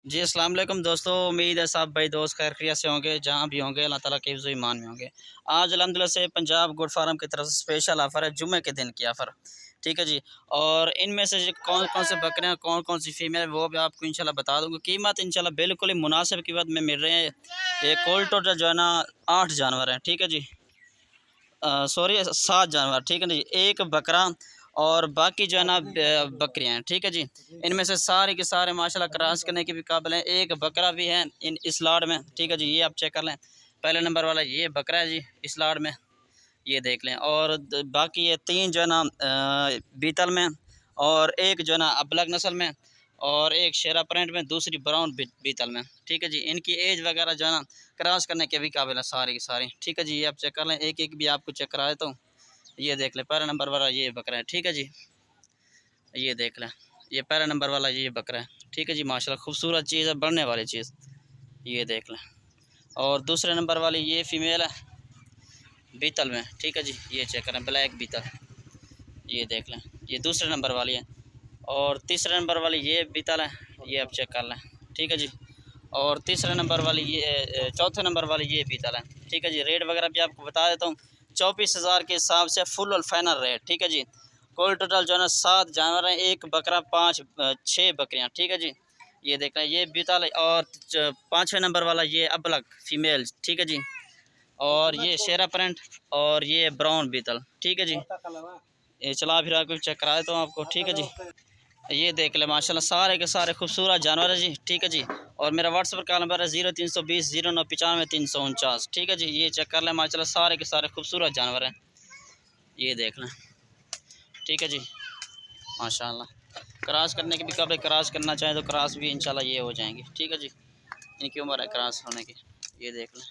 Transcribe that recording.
जी अस्सलाम वालेकुम दोस्तों, उम्मीद है सब भाई दोस्त खैरियत से होंगे, जहाँ भी होंगे अल्लाह ताला के हिफ्ज़ ईमान में होंगे। आज अल्हम्दुलिल्लाह से पंजाब गुड फार्म की तरफ से स्पेशल ऑफ़र है, जुम्मे के दिन की ऑफ़र, ठीक है जी। और इनमें से कौन कौन से बकरियाँ, कौन कौन सी फ़ीमेल, वो भी आपको इंशाल्लाह बता दूँगा। कीमत इंशाल्लाह बिल्कुल ही मुनासिब कीमत में मिल रहे हैं। ये कुल टोटल जो है ना 8 जानवर हैं, ठीक है जी। सॉरी 7 जानवर, ठीक है ना जी। एक बकरा और बाकी जो है ना बकरियाँ हैं, ठीक है जी। इनमें से सारे के सारे माशाल्लाह क्रॉस करने के भी काबिल हैं। एक बकरा भी है इस लाड में, ठीक है जी। ये आप चेक कर लें, पहले नंबर वाला ये बकरा है जी इस लाड में, ये देख लें। और बाकी ये 3 जो है ना बीतल में, और एक जो है ना अबलग नस्ल में, और एक शेरा प्रिंट में, दूसरी ब्राउन बीतल में, ठीक है जी। इनकी एज वगैरह जो है ना क्रॉस करने के भी काबिल है सारी की सारी, ठीक है जी। ये आप चेक कर लें, एक एक भी आपको चेक करा देता हूँ। ये देख लें, पहला नंबर वाला ये बकरा है, ठीक है जी। ये देख लें, ये पहला नंबर वाला ये बकरा है, ठीक है जी। माशाल्लाह खूबसूरत चीज़ है, बढ़ने वाली चीज़, ये देख लें। और दूसरे नंबर वाली ये फ़ीमेल है बीतल में, ठीक है जी। ये चेक करें, ब्लैक बीतल, ये देख लें, ये दूसरे नंबर वाली है। और तीसरे नंबर वाली ये बीतल है, ये आप चेक कर लें, ठीक है जी। और तीसरे नंबर वाली ये चौथे नंबर वाली ये बीतल है, ठीक है जी। रेट वगैरह भी आपको बता देता हूँ, 24,000 के हिसाब से फुल और फाइनल रेट, ठीक है जी। कुल टोटल जो है ना 7 जानवर हैं, एक बकरा, 6 बकरियाँ, ठीक है जी। ये देख रहे हैं ये बीतल है। और 5वें नंबर वाला ये अबलग फीमेल, ठीक है जी। और ये शेरा प्रिंट, और ये ब्राउन बीतल, ठीक है जी। ये चला फिर आपको चेक करा देता हूँ आपको, ठीक है जी। ये देख ले माशाल्लाह सारे के सारे खूबसूरत जानवर है जी, ठीक है जी। और मेरा व्हाट्सएप का नंबर है 0320 0995 349, ठीक है जी। ये चेक कर लें, माशाल्लाह सारे के सारे खूबसूरत जानवर हैं, ये देख लें, ठीक है जी। माशाल्लाह क्रॉस करने के भी, कभी क्रॉस करना चाहें तो क्रॉस भी इंशाल्लाह ये हो जाएंगे, ठीक है जी। इनकी उम्र है क्रॉस होने की, ये देख लें।